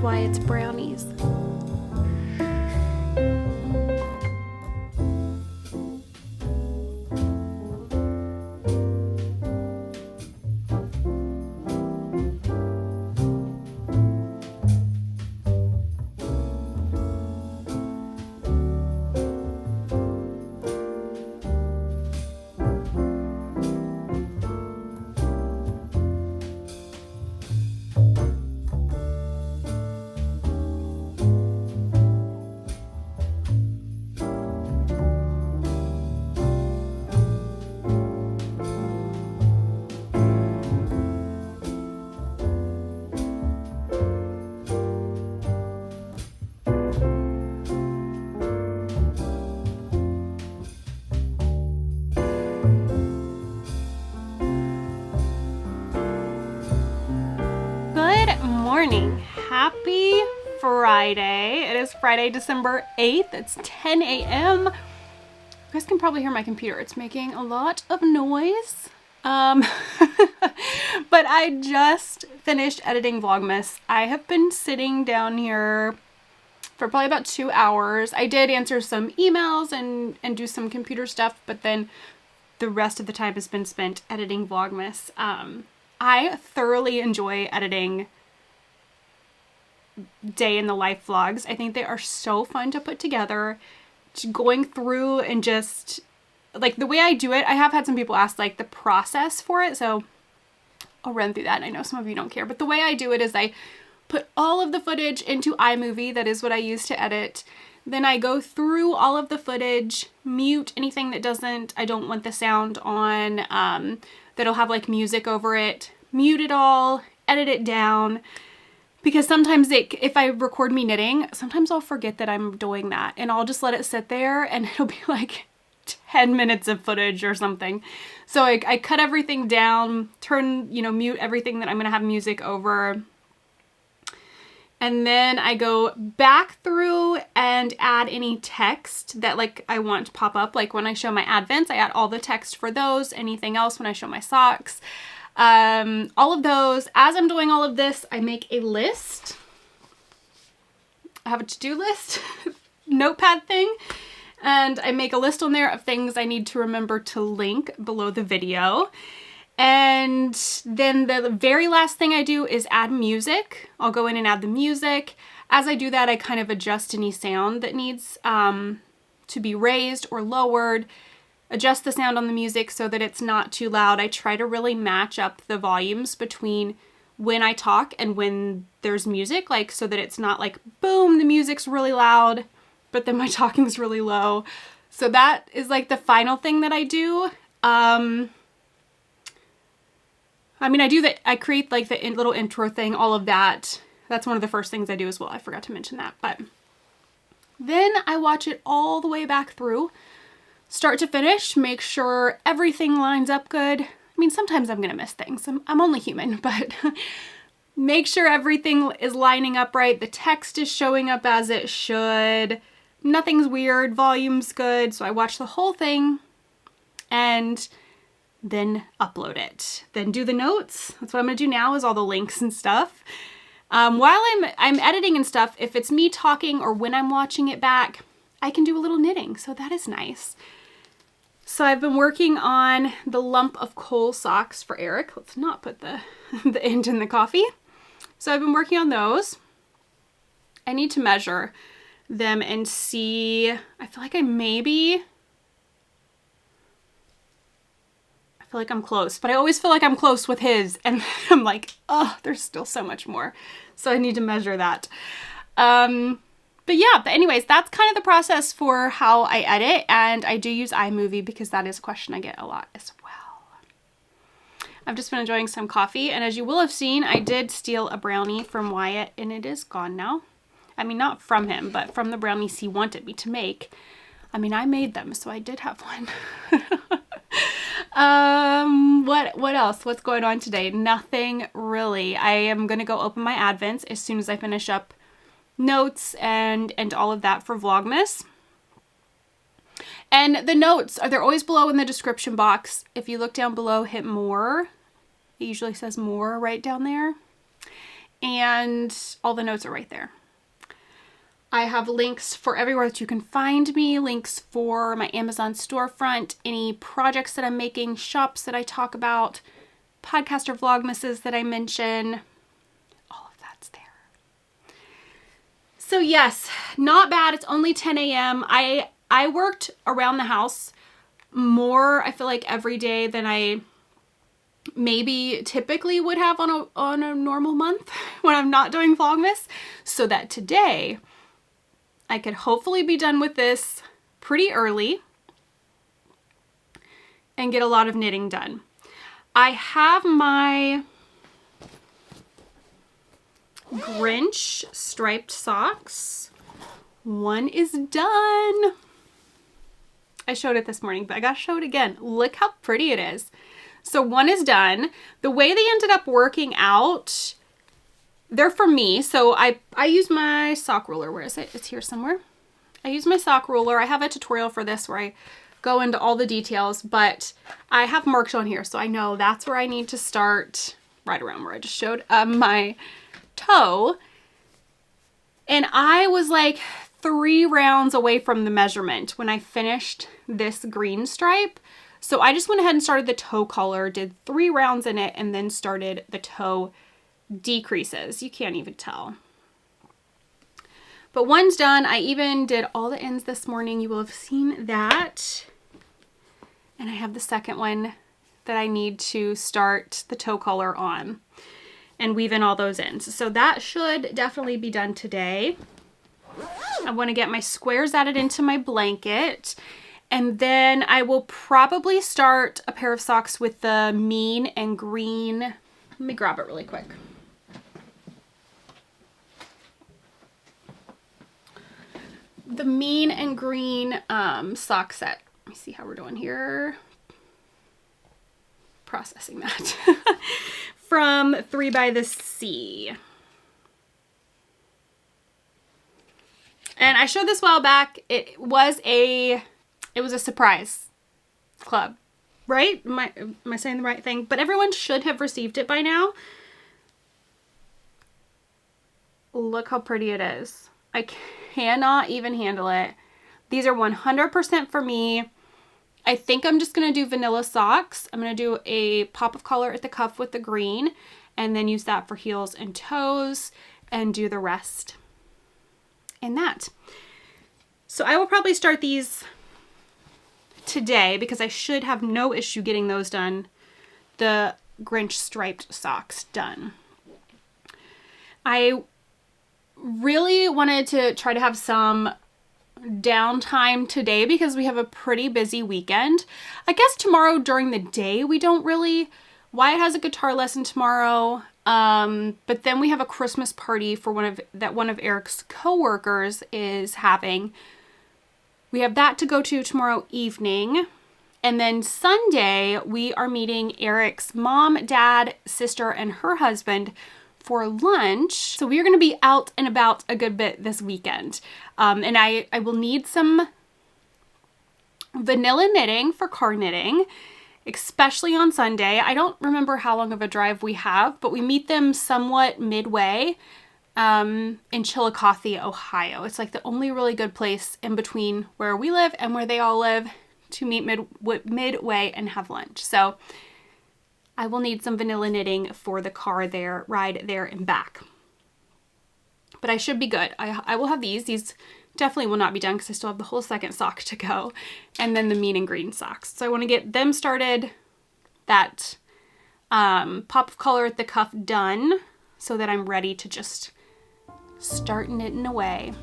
Wyatt's brownies. Morning. Happy Friday. It is Friday, December 8th. It's 10 a.m. You guys can probably hear my computer. It's making a lot of noise. But I just finished editing Vlogmas. I have been sitting down here for probably about 2 hours. I did answer some emails and do some computer stuff, but then the rest of the time has been spent editing Vlogmas. I thoroughly enjoy editing day in the life vlogs. I think they are so fun to put together. Just going through and just like the way I do it, I have had some people ask like the process for it, so I'll run through that. I know some of you don't care, but the way I do it is I put all of the footage into iMovie. That is what I use to edit. Then I go through all of the footage, mute anything that I don't want the sound on, that'll have like music over it, mute it all, edit it down. Because sometimes if I record me knitting, sometimes I'll forget that I'm doing that and I'll just let it sit there and it'll be like 10 minutes of footage or something. So I cut everything down, mute everything that I'm gonna have music over. And then I go back through and add any text that like I want to pop up. Like when I show my advents, I add all the text for those. Anything else when I show my socks. All of those. As I'm doing all of this, I make a list. I have a to-do list, notepad thing, and I make a list on there of things I need to remember to link below the video. And then the very last thing I do is add music. I'll go in and add the music. As I do that, I kind of adjust any sound that needs to be raised or lowered. Adjust the sound on the music so that it's not too loud. I try to really match up the volumes between when I talk and when there's music, like so that it's not like, boom, the music's really loud, but then my talking's really low. So that is like the final thing that I do. I do that. I create like the little intro thing, all of that. That's one of the first things I do as well. I forgot to mention that, but then I watch it all the way back through. Start to finish, make sure everything lines up good. I mean, sometimes I'm gonna miss things. I'm only human, but make sure everything is lining up right. The text is showing up as it should. Nothing's weird, volume's good. So I watch the whole thing and then upload it. Then do the notes. That's what I'm gonna do now, is all the links and stuff. While I'm editing and stuff, if it's me talking or when I'm watching it back, I can do a little knitting, so that is nice. So I've been working on the lump of coal socks for Eric. Let's not put the end in the coffee. So I've been working on those. I need to measure them and see. I feel like I'm close, but I always feel like I'm close with his, and I'm like, oh, there's still so much more. So I need to measure that. But anyways, that's kind of the process for how I edit, and I do use iMovie because that is a question I get a lot as well. I've just been enjoying some coffee, and as you will have seen, I did steal a brownie from Wyatt, and it is gone now. I mean, not from him, but from the brownies he wanted me to make. I mean, I made them, so I did have one. What else? What's going on today? Nothing really. I am going to go open my advents as soon as I finish up notes and all of that for Vlogmas. And the notes, they're always below in the description box. If you look down below, hit more. It usually says more right down there. and all the notes are right there. I have links for everywhere that you can find me, links for my Amazon storefront, any projects that I'm making, shops that I talk about, podcaster vlogmases that I mention. All of that's there. So yes, not bad. It's only 10 a.m. I worked around the house more, I feel like, every day than I maybe typically would have on a normal month when I'm not doing Vlogmas, so that today I could hopefully be done with this pretty early and get a lot of knitting done. I have my Grinch striped socks. One is done. I showed it this morning, but I gotta show it again. Look how pretty it is. So one is done. The way they ended up working out, they're for me. So I use my sock ruler. Where is it? It's here somewhere. I use my sock ruler. I have a tutorial for this where I go into all the details, but I have marked on here. So I know that's where I need to start, right around where I just showed my toe. And I was like 3 rounds away from the measurement when I finished this green stripe. So I just went ahead and started the toe collar, did 3 rounds in it, and then started the toe decreases. You can't even tell. But one's done. I even did all the ends this morning. You will have seen that. And I have the second one that I need to start the toe collar on and weave in all those ends. So that should definitely be done today. I want to get my squares added into my blanket. And then I will probably start a pair of socks with the mean and green. Let me grab it really quick. The mean and green sock set. Let me see how we're doing here. Processing that. From 3 by the Sea. And I showed this a while back. It was a surprise club, right? Am I saying the right thing? But everyone should have received it by now. Look how pretty it is. I cannot even handle it. These are 100% for me. I think I'm just going to do vanilla socks. I'm going to do a pop of color at the cuff with the green and then use that for heels and toes and do the rest in that. So I will probably start these today because I should have no issue getting those done. The Grinch striped socks done. I really wanted to try to have some downtime today because we have a pretty busy weekend. I guess tomorrow during the day we don't really. Wyatt has a guitar lesson tomorrow, but then we have a Christmas party for one of Eric's co-workers is having. We have that to go to tomorrow evening. And then Sunday, we are meeting Eric's mom, dad, sister, and her husband for lunch. So we are going to be out and about a good bit this weekend. And I will need some vanilla knitting for car knitting, especially on Sunday. I don't remember how long of a drive we have, but we meet them somewhat midway in Chillicothe, Ohio. It's like the only really good place in between where we live and where they all live to meet midway and have lunch. So I will need some vanilla knitting for the car there, ride there and back. But I should be good. I will have these. These definitely will not be done because I still have the whole second sock to go. And then the mean and green socks. So I want to get them started, that pop of color at the cuff done so that I'm ready to just start knitting away.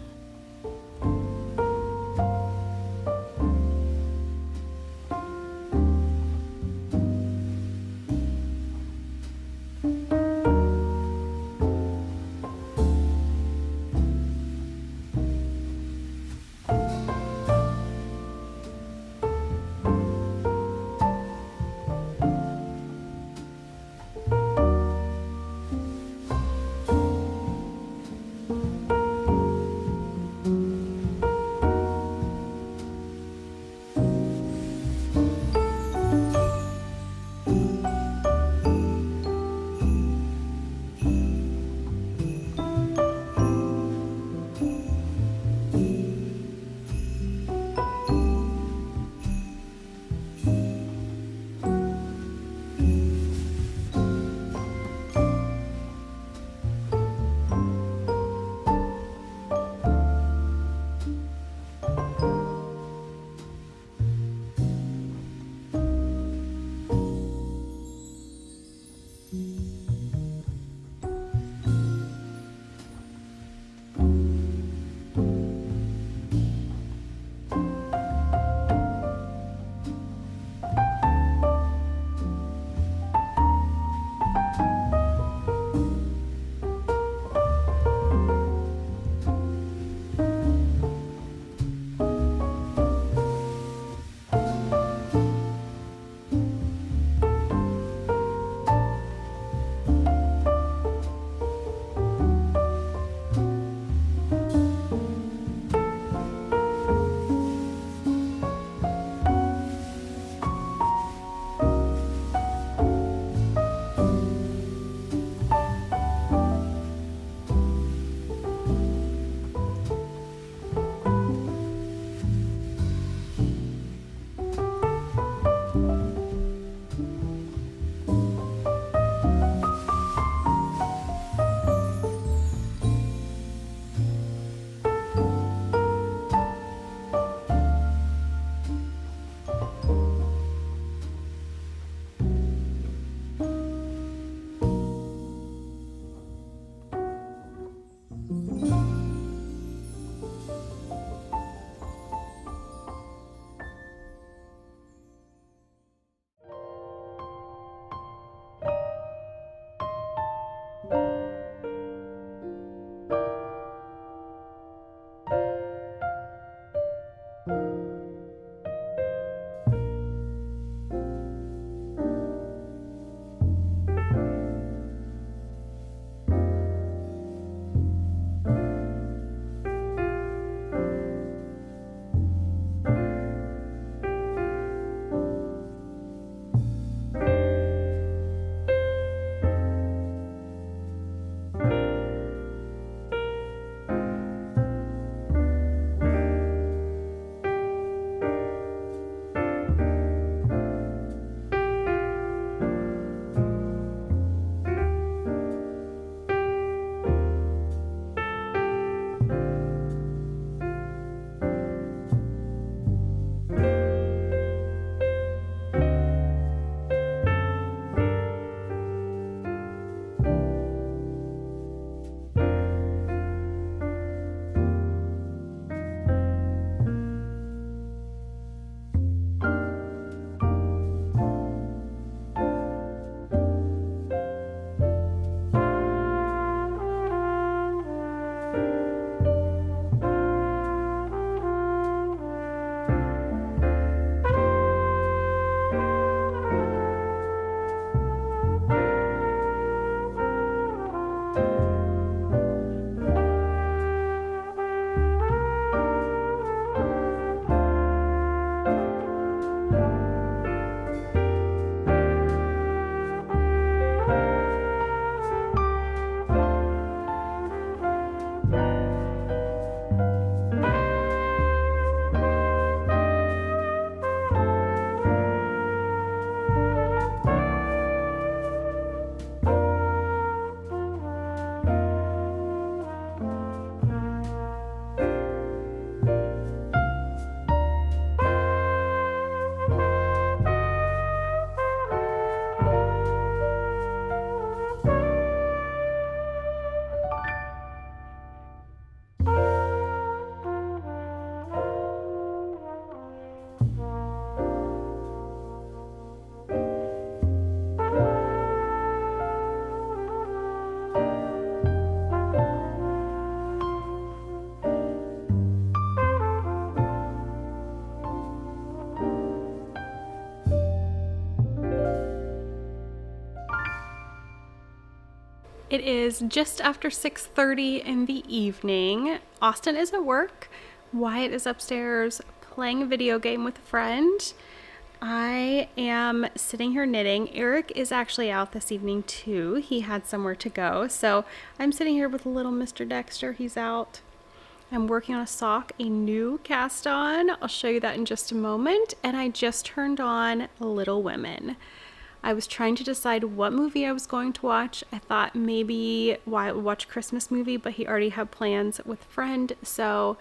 It is just after 6:30 in the evening. Austin is at work. Wyatt is upstairs playing a video game with a friend. I am sitting here knitting. Eric is actually out this evening too. He had somewhere to go. So I'm sitting here with little Mr. Dexter. He's out. I'm working on a sock, a new cast on. I'll show you that in just a moment. And I just turned on Little Women. I was trying to decide what movie I was going to watch. I thought maybe Wyatt would watch a Christmas movie, but he already had plans with a friend. So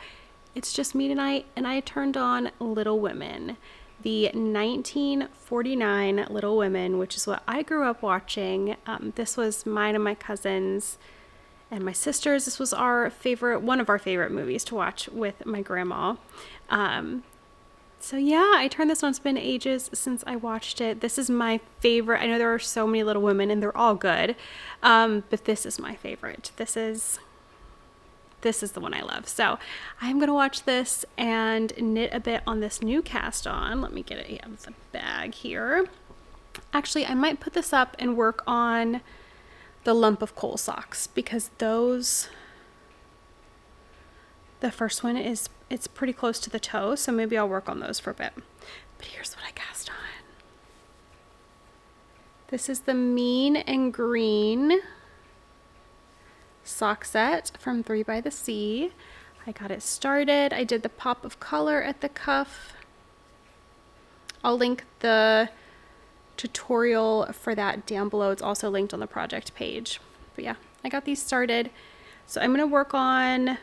it's just me tonight, and I turned on Little Women. The 1949 Little Women, which is what I grew up watching. This was mine and my cousins and my sisters. This was one of our favorite movies to watch with my grandma. So yeah, I turned this on. It's been ages since I watched it. This is my favorite. I know there are so many Little Women and they're all good, but this is my favorite. This is the one I love. So I'm gonna watch this and knit a bit on this new cast on. Let me get it out of the bag here. Actually, I might put this up and work on the lump of coal socks, because the first one it's pretty close to the toe, so maybe I'll work on those for a bit. But here's what I cast on. This is the Mean and Green sock set from 3 by the Sea. I got it started. I did the pop of color at the cuff. I'll link the tutorial for that down below. It's also linked on the project page. But yeah, I got these started. So I'm going to work on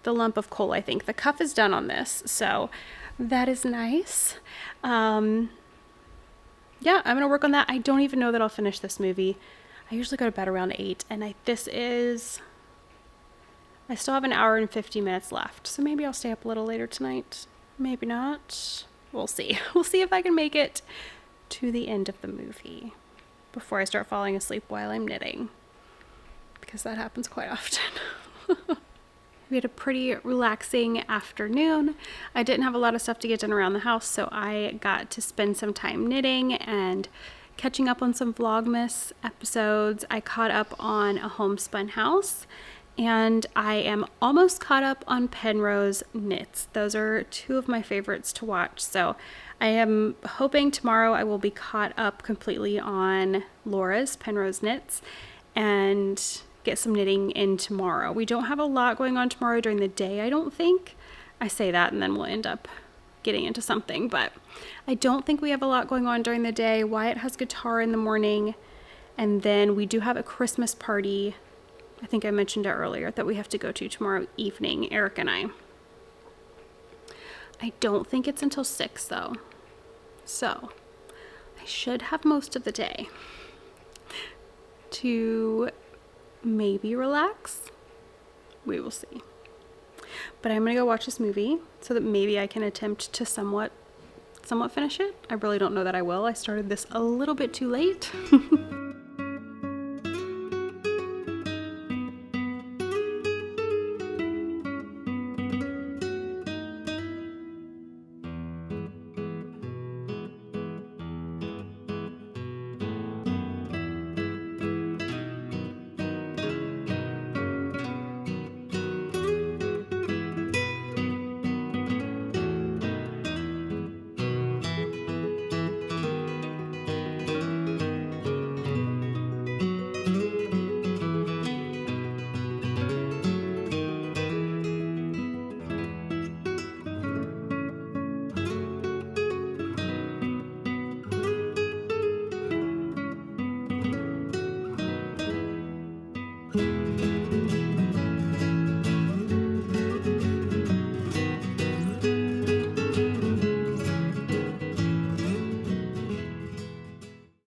the lump of coal. I think the cuff is done on this, so that is nice. Yeah, I'm going to work on that. I don't even know that I'll finish this movie. I usually go to bed around 8, and I still have an hour and 50 minutes left, so maybe I'll stay up a little later tonight. Maybe not. We'll see. We'll see if I can make it to the end of the movie before I start falling asleep while I'm knitting, because that happens quite often. We had a pretty relaxing afternoon. I didn't have a lot of stuff to get done around the house, so I got to spend some time knitting and catching up on some Vlogmas episodes. I caught up on A Homespun House, and I am almost caught up on Penrose Knits. Those are two of my favorites to watch, so I am hoping tomorrow I will be caught up completely on Laura's Penrose Knits and get some knitting in tomorrow. We don't have a lot going on tomorrow during the day, I don't think. I say that and then we'll end up getting into something, but I don't think we have a lot going on during the day. Wyatt has guitar in the morning, and then we do have a Christmas party. I think I mentioned it earlier that we have to go to tomorrow evening, Eric and I. I don't think it's until 6 though, so I should have most of the day to maybe relax. We will see. But I'm gonna go watch this movie so that maybe I can attempt to somewhat finish it. I really don't know that I will. I started this a little bit too late.